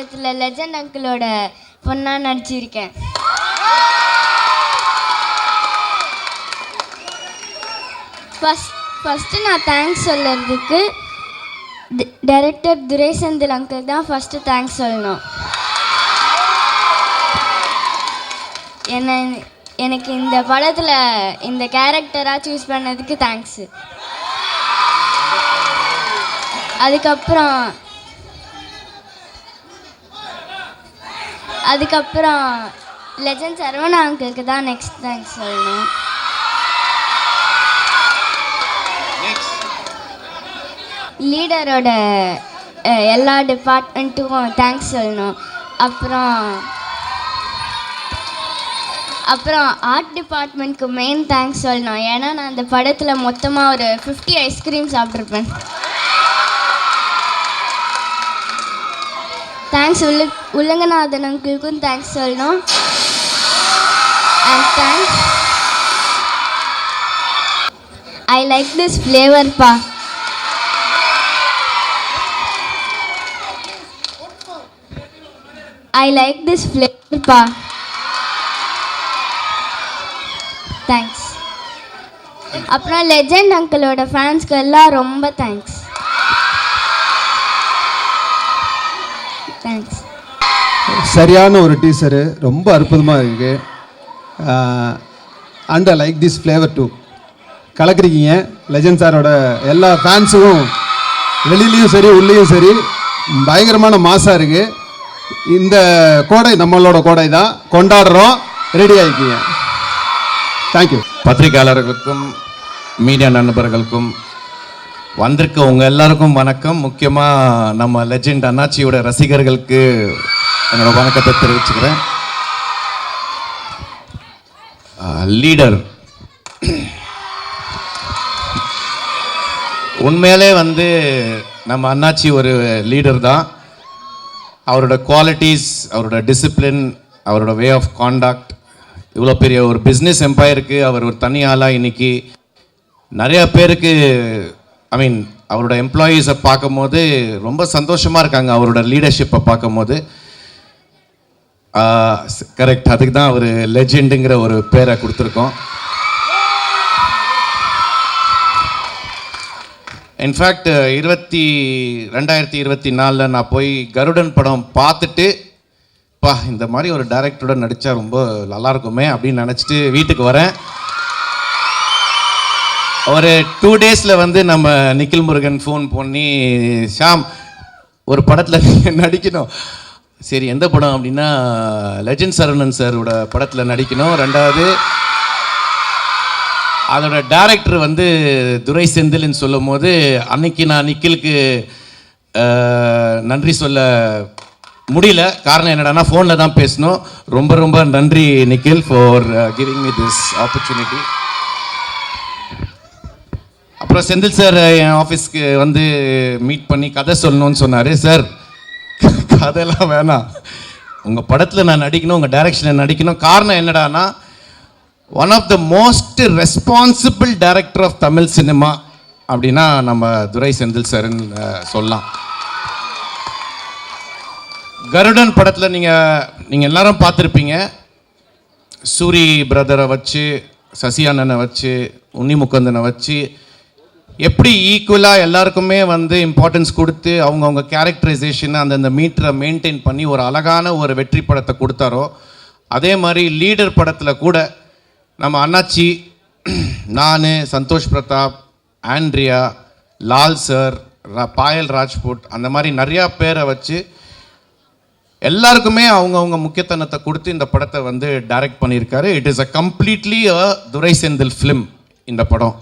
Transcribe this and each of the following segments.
படத்தில் லெஜண்ட் அங்கிளோட பொண்ணாக நடிச்சிருக்கேன். ஃபஸ்ட்டு நான் தேங்க்ஸ் சொல்கிறதுக்கு டைரக்டர் துரை செந்தில் அங்கிள் தான் ஃபஸ்ட்டு தேங்க்ஸ் சொல்லணும். எனக்கு இந்த படத்தில் இந்த கேரக்டராக சூஸ் பண்ணதுக்கு தேங்க்ஸு. அதுக்கப்புறம் லெஜண்ட் சரவணா அங்கிளுக்கு தான் நெக்ஸ்ட் தேங்க்ஸ் சொல்லணும். லீடரோட எல்லா டிபார்ட்மெண்ட்டுக்கும் தேங்க்ஸ் சொல்லணும். அப்புறம் ஆர்ட் டிபார்ட்மெண்ட்க்கு மெயின் தேங்க்ஸ் சொல்லணும். ஏன்னா நான் அந்த படத்தில் மொத்தமாக ஒரு 50 ஐஸ்கிரீம் சாப்பிட்ருப்பேன். தேங்க்ஸ் உலகநாதன் அங்கிளுக்கும் தேங்க்ஸ் சொல்லணும். And thanks I like this ஃப்ளேவர்ப்பா. ஐ லைக் திஸ் ஃப்ளேவர்ப்பா. தேங்க்ஸ். அப்புறம் லெஜண்ட் அங்கிளோட ஃபேன்ஸ்க்கு எல்லாம் ரொம்ப தேங்க்ஸ். தேங்க்ஸ். சரியான ஒரு டீசரு, ரொம்ப அற்புதமாக இருக்குது. And I like this flavour too. கலக்குறீங்க. லெஜண்ட் சாரோட எல்லா ஃபேன்ஸுக்கும் வெளியிலையும் சரி உள்ளேயும் சரி பயங்கரமான மாசாக இருக்குது. இந்த கோடை நம்மளோட கோடை தான், கொண்டாடுறோம். ரெடி ஆகிக்கிங்க. தேங்க்யூ. பத்திரிகையாளர்களுக்கும் மீடியா நண்பர்களுக்கும் வந்திருக்க உங்கள் எல்லாருக்கும் வணக்கம். முக்கியமாக நம்ம லெஜெண்ட் அண்ணாச்சியோட ரசிகர்களுக்கு என்னோட வணக்கத்தை தெரிவிச்சுக்கிறேன். லீடர் உண்மையிலே நம்ம அண்ணாச்சி ஒரு லீடர் தான். அவரோட குவாலிட்டிஸ், அவரோட டிசிப்ளின், அவரோட வே ஆஃப் காண்டாக்ட், இவ்வளோ பெரிய ஒரு பிஸ்னஸ் எம்பையருக்கு அவர் ஒரு தனி ஆளாக இன்னைக்கு நிறையா பேருக்கு அவரோட எம்ப்ளாயீஸை பார்க்கும்போது ரொம்ப சந்தோஷமாக இருக்காங்க. அவரோட லீடர்ஷிப்பை பார்க்கும்போது கரெக்ட், அதுக்கு தான் அவர் லெஜெண்டுங்கிற ஒரு பேரை கொடுத்துருக்கோம். இன்ஃபேக்ட் 2024 நான் போய் கருடன் படம் பார்த்துட்டு இந்த மாதிரி ஒரு டைரக்டரோட நடித்தா ரொம்ப நல்லாயிருக்குமே அப்படின்னு நினச்சிட்டு வீட்டுக்கு வரேன். ஒரு 2 டேஸில் நம்ம நிக்கில் முருகன் ஃபோன் பண்ணி, ஷாம் ஒரு படத்தில் நடிக்கணும். சரி, எந்த படம் அப்படின்னா லெஜண்ட் சரவணன் சாரோட படத்தில் நடிக்கணும். ரெண்டாவது அதோட டைரக்டர் துரை செந்தில்னு சொல்லும் போது அன்னைக்கு நான் நிக்கிலுக்கு நன்றி சொல்ல முடியல. காரணம் என்னடானா ஃபோனில் தான் பேசணும். ரொம்ப ரொம்ப நன்றி Nikhil for giving me this opportunity. அப்புறம் செந்தில் சார் என் ஆஃபீஸ்க்கு மீட் பண்ணி கதை சொல்லணும்னு சொன்னார். சார் கதையெல்லாம் வேணாம், உங்கள் படத்தில் நான் நடிக்கணும், உங்கள் டைரக்ஷனில் நடிக்கணும். காரணம் என்னடானா one of the most responsible director of Tamil cinema அப்படின்னா நம்ம துரை செந்தில் சார்ன்னு சொல்லலாம். கருடன் படத்தில் நீங்கள் எல்லாரும் பார்த்துருப்பீங்க. சூரி பிரதரை வச்சு, சசி அண்ணனை வச்சு, உன்னி முக்கந்தனை வச்சு எப்படி ஈக்குவலாக எல்லாருக்குமே இம்பார்ட்டன்ஸ் கொடுத்து அவங்கவுங்க கேரக்டரைசேஷனை அந்தந்த மீட்டரை மெயின்டைன் பண்ணி ஒரு அழகான ஒரு வெற்றி படத்தை கொடுத்தாரோ, அதே மாதிரி லீடர் படத்தில் கூட நம்ம அண்ணாச்சி, நான், சந்தோஷ் பிரதாப், ஆண்ட்ரியா, லால் சார், பாயல் ராஜ்புட், அந்த மாதிரி நிறையா பேரை வச்சு எல்லாருக்குமே அவங்கவுங்க முக்கியத்துவத்தை கொடுத்து இந்த படத்தை டைரக்ட் பண்ணியிருக்காரு. It is a completely Durai Senthil film இந்த படம்.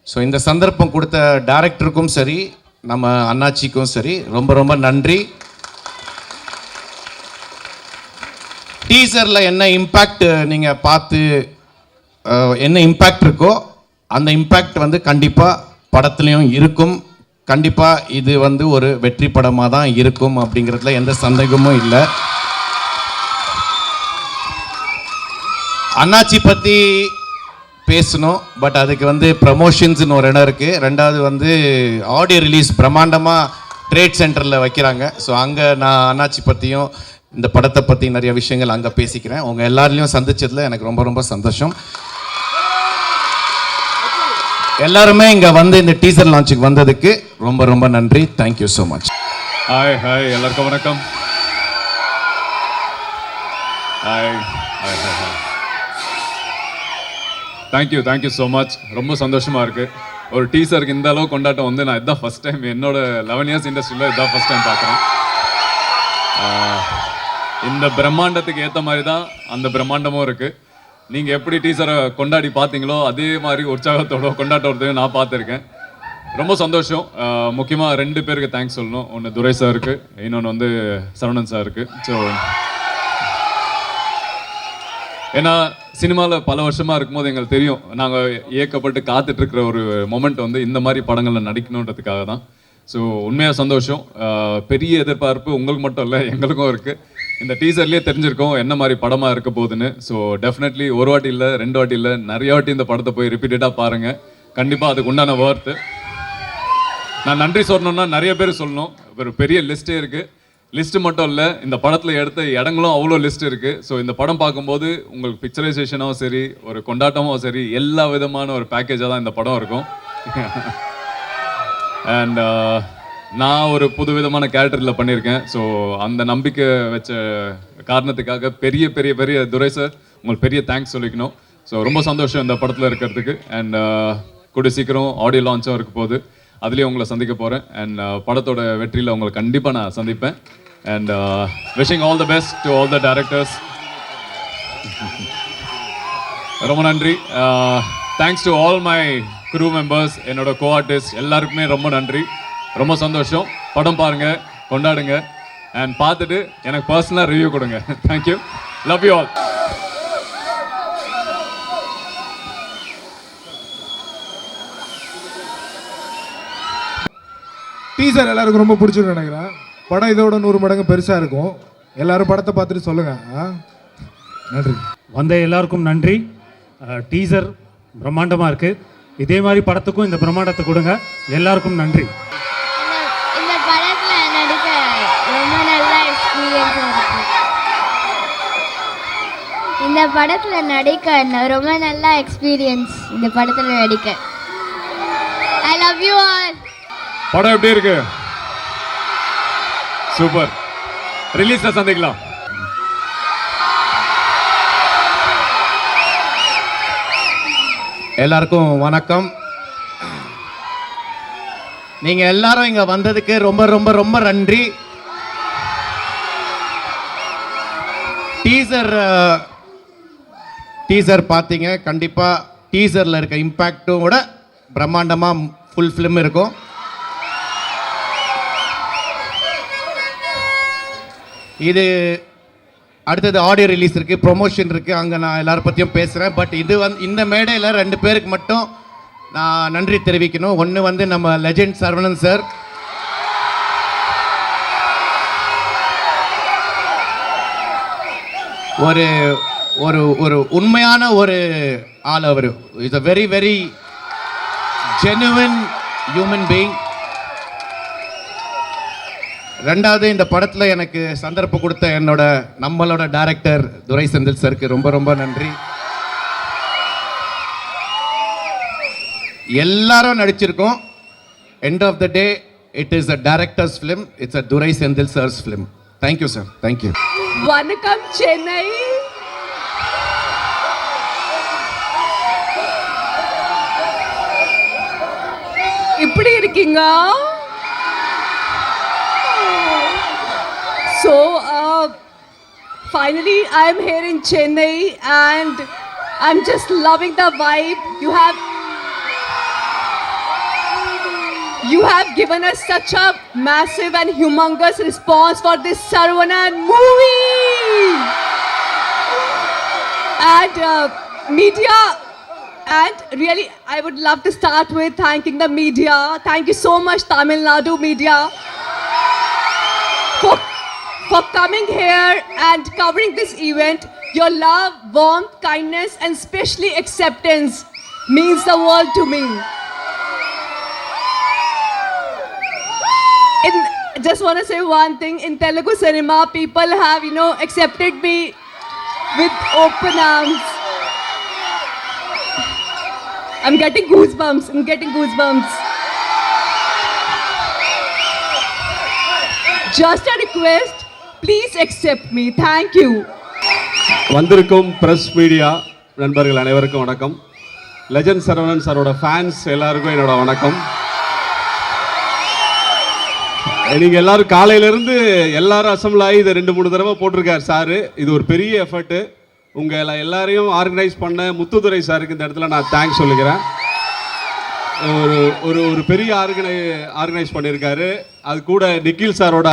ஸோ இந்த சந்தர்ப்பம் கொடுத்த டைரக்டருக்கும் சரி, நம்ம அண்ணாச்சிக்கும் சரி ரொம்ப ரொம்ப நன்றி. டீசரில் என்ன இம்பேக்ட் நீங்கள் பார்த்து என்ன இம்பேக்ட் இருக்கோ அந்த இம்பேக்ட் கண்டிப்பாக படத்துலையும் இருக்கும். கண்டிப்பாக இது ஒரு வெற்றி படமாக தான் இருக்கும் அப்படிங்கிறதுல எந்த சந்தேகமும் இல்லை. அண்ணாச்சி பற்றி பேசணும், பட் அதுக்கு ப்ரமோஷன்ஸ்னு ஒரு இடம் இருக்குது. ரெண்டாவது ஆடியோ ரிலீஸ் பிரம்மாண்டமாக ட்ரேட் சென்டரில் வைக்கிறாங்க. ஸோ அங்கே நான் அண்ணாச்சி பற்றியும் இந்த படத்தை பற்றி நிறைய விஷயங்கள் அங்கே பேசிக்கிறேன். உங்கள் எல்லாரையும் சந்திச்சதில் எனக்கு ரொம்ப ரொம்ப சந்தோஷம். எல்லாருமே இங்கே வந்து இந்த டீசர் லான்ச்சுக்கு வந்ததுக்கு ரொம்ப ரொம்ப நன்றி. Thank you so much. Hi hi எல்லாருக்கும் வணக்கம். Hi hi hi hi thank you so much. ரொம்ப சந்தோஷமாக இருக்குது. ஒரு டீசருக்கு இந்த அளவு கொண்டாட்டம் வந்து நான் இதுதான் ஃபஸ்ட் டைம் என்னோட 11 இயர்ஸ் இண்டஸ்ட்ரியில் இதுதான் ஃபஸ்ட் டைம் பார்க்குறேன். இந்த பிரம்மாண்டத்துக்கு ஏற்ற மாதிரி தான் அந்த பிரம்மாண்டமும் இருக்குது. நீங்கள் எப்படி டீசரை கொண்டாடி பார்த்தீங்களோ அதே மாதிரி உற்சாகத்தோட கொண்டாட்டத்தையும் நான் பார்த்துருக்கேன். ரொம்ப சந்தோஷம். முக்கியமாக 2 பேருக்கு தேங்க்ஸ் சொல்லணும். ஒன்று துரை சாருக்கு, இன்னொன்று வந்து சரவணன் சாருக்கு. ஸோ ஏன்னா சினிமாவில் பல வருஷமாக இருக்கும்போது எங்களுக்கு தெரியும், நாங்கள் ஏக்கப்பட்டு காத்துட்ருக்கிற ஒரு மொமெண்ட் வந்து இந்த மாதிரி படங்களில் நடிக்கணுன்றதுக்காக தான். ஸோ உண்மையாக சந்தோஷம். பெரிய எதிர்பார்ப்பு உங்களுக்கு மட்டும் இல்லை, எங்களுக்கும் இருக்குது. இந்த டீசர்லேயே தெரிஞ்சிருக்கோம் என்ன மாதிரி படமாக இருக்க போகுதுன்னு. ஸோ டெஃபினெட்லி ஒரு வாட்டி இல்லை, 2 வாட்டி இல்லை, நிறைய வாட்டி இந்த படத்தை போய் ரிப்பீட்டடாக பாருங்கள். கண்டிப்பாக அதுக்கு உண்டான ஒர்த்து. நான் நன்றி சொல்லணும்னா நிறைய பேர் சொல்லணும். ஒரு பெரிய லிஸ்ட்டே இருக்குது. லிஸ்ட்டு மட்டும் இல்லை, இந்த படத்தில் எடுத்த இடங்களும் அவ்வளோ லிஸ்ட் இருக்குது. ஸோ இந்த படம் பார்க்கும்போது உங்களுக்கு பிக்சரைசேஷனும் சரி, ஒரு கொண்டாட்டமும் சரி, எல்லா விதமான ஒரு பேக்கேஜாக தான் இந்த படம் இருக்கும். அண்ட் நான் ஒரு புது விதமான கேரக்டரில் பண்ணியிருக்கேன். ஸோ அந்த நம்பிக்கை வச்ச காரணத்துக்காக பெரிய பெரிய பெரிய துரை சார் உங்களுக்கு பெரிய தேங்க்ஸ் சொல்லிக்கணும். ஸோ ரொம்ப சந்தோஷம் இந்த படத்தில் இருக்கிறதுக்கு. அண்ட் கூடிய சீக்கிரம் ஆடியோ லான்ச்சும் இருக்க போகுது, அதுலேயும் உங்களை சந்திக்க போகிறேன். அண்ட் படத்தோட வெற்றியில் உங்களை கண்டிப்பாக நான் சந்திப்பேன். And wishing all the best to all the directors. ரொம்ப நன்றி. Thanks to all my crew members, என்னோட கோ ஆர்டிஸ்ட் எல்லாருக்குமே ரொம்ப நன்றி. ரொம்ப சந்தோஷம். படம் பாருங்கள், கொண்டாடுங்க. அண்ட் பார்த்துட்டு எனக்கு பர்சனலாக ரிவ்யூ கொடுங்க. Thank you. Love you all. Teaser எல்லாருக்கும் ரொம்ப பிடிச்சிருன்னு நினைக்கிறேன். படம் இதோட 100 மடங்கு பெருசாக இருக்கும். எல்லாரும் படத்தை பார்த்துட்டு சொல்லுங்கள். நன்றி. வந்த எல்லாருக்கும் நன்றி. டீசர் பிரம்மாண்டமாக இருக்குது. இதே மாதிரி படத்துக்கும் இந்த பிரம்மாண்டத்தை கொடுங்க. எல்லாருக்கும் நன்றி. இந்த படத்தில் நடிக்க ரொம்ப நல்ல எக்ஸ்பீரியன்ஸ் இருக்கு. இந்த படத்தில் நடிக்க ரொம்ப நல்ல எக்ஸ்பீரியன்ஸ். இந்த படத்தில் நடிக்க ஐ லவ் யூ ஆல். படம் எப்படி இருக்கு? சூப்பர். ரிலீஸ்ல சந்திக்கலாம். எல்லாருக்கும் வணக்கம். நீங்கள் எல்லாரும் இங்கே வந்ததுக்கு ரொம்ப ரொம்ப ரொம்ப நன்றி. டீசர் பார்த்தீங்க. கண்டிப்பாக டீசரில் இருக்க இம்பேக்டும் கூட பிரம்மாண்டமாக ஃபுல் ஃபிலிம் இருக்கும். இது அடுத்தது ஆடியோ ரிலீஸ் இருக்குது, ப்ரொமோஷன் இருக்குது, அங்கே நான் எல்லாரை பற்றியும் பேசுகிறேன். பட் இது இந்த மேடையில் 2 பேருக்கு மட்டும் நான் நன்றி தெரிவிக்கணும். ஒன்று வந்து நம்ம லெஜெண்ட் சரவணன் சார். ஒரு ஒரு ஒரு உண்மையான ஒரு ஆள். அவர் is a very very genuine human being. 2வது, இந்த படத்தில் எனக்கு சந்தர்ப்பம் கொடுத்த நம்மளோட டைரக்டர் துரை செந்தில் சருக்கு ரொம்ப ரொம்ப நன்றி. எல்லாரும் நடிச்சிருக்கோம். End of the day it is a director's film. It's a Durai Senthil sir's film. Thank you sir. Thank you. வணக்கம் சென்னை. எப்படி இருக்கீங்க? So finally I'm here in Chennai and I'm just loving the vibe. You have given us such a massive and humongous response for this Saravanan movie. And media, and really I would love to start with thanking the media. Thank you so much Tamil Nadu media for coming here and covering this event. Your love, warmth, kindness and especially acceptance means the world to me. just want to say one thing. In Telugu cinema, people have, accepted me with open arms. I'm getting goosebumps. Just a request, please accept me. Thank you. வந்திருக்கும் press media நண்பர்கள் அனைவருக்கும் வணக்கம். Legend Saravanan சாரோட fans எல்லாருக்கும் என்னோட வணக்கம். நீங்கள் எல்லாரும் காலையிலேருந்து எல்லாரும் அசம்பிள் ஆகி இதை 2-3 தடவை போட்டிருக்கார் சாரு. இது ஒரு பெரிய எஃபர்ட்டு. உங்கள் எல்லாரையும் ஆர்கனைஸ் பண்ண முத்துதுரை சாருக்கு இந்த இடத்துல நான் தேங்க்ஸ் சொல்லிக்கிறேன். ஒரு பெரிய ஆர்கனைஸ் பண்ணியிருக்காரு. அது கூட நிக்கில் சாரோட,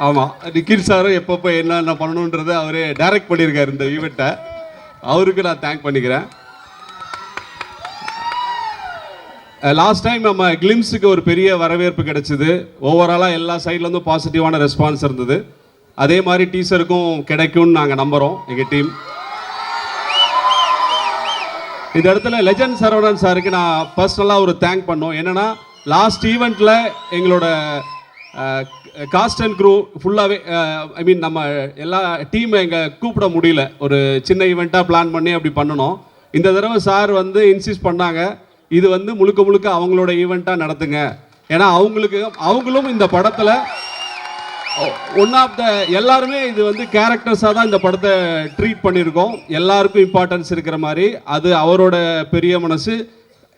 ஆமாம், நிக்கில் சாரும் எப்பப்போ என்னென்ன பண்ணணுன்றதை அவரே டைரக்ட் பண்ணியிருக்காரு இந்த ஈவெண்ட்டை. அவருக்கு நான் தேங்க் பண்ணிக்கிறேன். லாஸ்ட் டைம் நம்ம கிளிம்ஸுக்கு ஒரு பெரிய வரவேற்பு கிடைச்சிது. ஓவராலாக எல்லா சைட்லேருந்தும் பாசிட்டிவான ரெஸ்பான்ஸ் இருந்தது. அதே மாதிரி டீசருக்கும் கிடைக்கும்னு நாங்கள் நம்புகிறோம் எங்கள் டீம். இந்த இடத்துல லெஜண்ட் சரவணன் சாருக்கு நான் பர்சனலாக ஒரு தேங்க் பண்ணோம். என்னென்னா லாஸ்ட் ஈவெண்ட்டில் எங்களோட காஸ்ட் அண்ட் க்ரூ ஃபுல்லாகவே, ஐ மீன் நம்ம எல்லா டீம் எங்கள் கூப்பிட முடியல. ஒரு சின்ன ஈவெண்ட்டாக பிளான் பண்ணி அப்படி பண்ணணும். இந்த தடவை சார் வந்து இன்சிஸ்ட் பண்ணாங்க, இது வந்து முழுக்க அவங்களோட ஈவெண்ட்டாக நடத்துங்க. ஏன்னா அவங்களும் இந்த படத்தில் ஒன் ஆஃப் த, எல்லாருமே இது வந்து கேரக்டர்ஸாக தான் இந்த படத்தை ட்ரீட் பண்ணியிருக்கோம். எல்லாருக்கும் இம்பார்ட்டன்ஸ் இருக்கிற மாதிரி அது அவரோட பெரிய மனசு.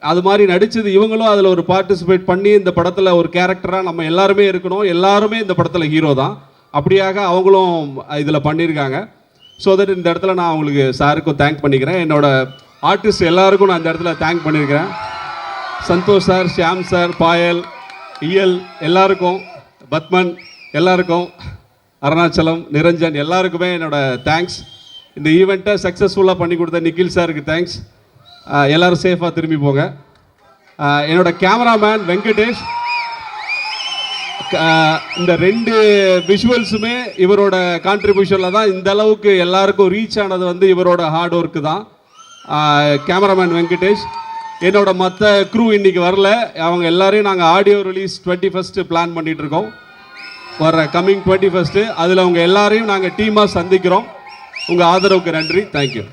அது மாதிரி நடித்தது இவங்களும் அதில் ஒரு பார்ட்டிசிபேட் பண்ணி இந்த படத்தில் ஒரு கேரக்டராக நம்ம எல்லாருமே இருக்கணும். எல்லாருமே இந்த படத்தில் ஹீரோ தான். அப்படியாக அவங்களும் இதில் பண்ணியிருக்காங்க. ஸோ தட் இந்த இடத்துல நான் அவங்களுக்கு சாருக்கும் தேங்க் பண்ணிக்கிறேன். என்னோட ஆர்டிஸ்ட் எல்லாருக்கும் நான் இந்த இடத்துல தேங்க் பண்ணியிருக்கிறேன். சந்தோஷ் சார், ஷியாம் சார், பாயல், இயல் எல்லாருக்கும், பத்மன் எல்லாருக்கும், அருணாச்சலம், நிரஞ்சன் எல்லாருக்குமே என்னோட தேங்க்ஸ். இந்த ஈவெண்ட்டை சக்ஸஸ்ஃபுல்லாக பண்ணி கொடுத்த நிக்கில் சாருக்கு தேங்க்ஸ். எல்லோரும் சேஃபாக திரும்பி போங்க. என்னோட கேமராமேன் வெங்கடேஷ், இந்த 2 விஷுவல்ஸுமே இவரோட கான்ட்ரிபியூஷனில் தான் இந்த அளவுக்கு எல்லாருக்கும் ரீச் ஆனது வந்து இவரோட ஹார்ட் ஒர்க்கு தான். கேமராமேன் வெங்கடேஷ். என்னோட மற்ற க்ரூ இன்றைக்கி வரல. அவங்க எல்லாரையும் நாங்கள் ஆடியோ ரிலீஸ் 21st பிளான் பண்ணிகிட்ருக்கோம். வர்ற கம்மிங் 21st அதில் அவங்க எல்லாரையும் நாங்கள் டீமாக சந்திக்கிறோம். உங்கள் ஆதரவுக்கு நன்றி. தேங்க்யூ.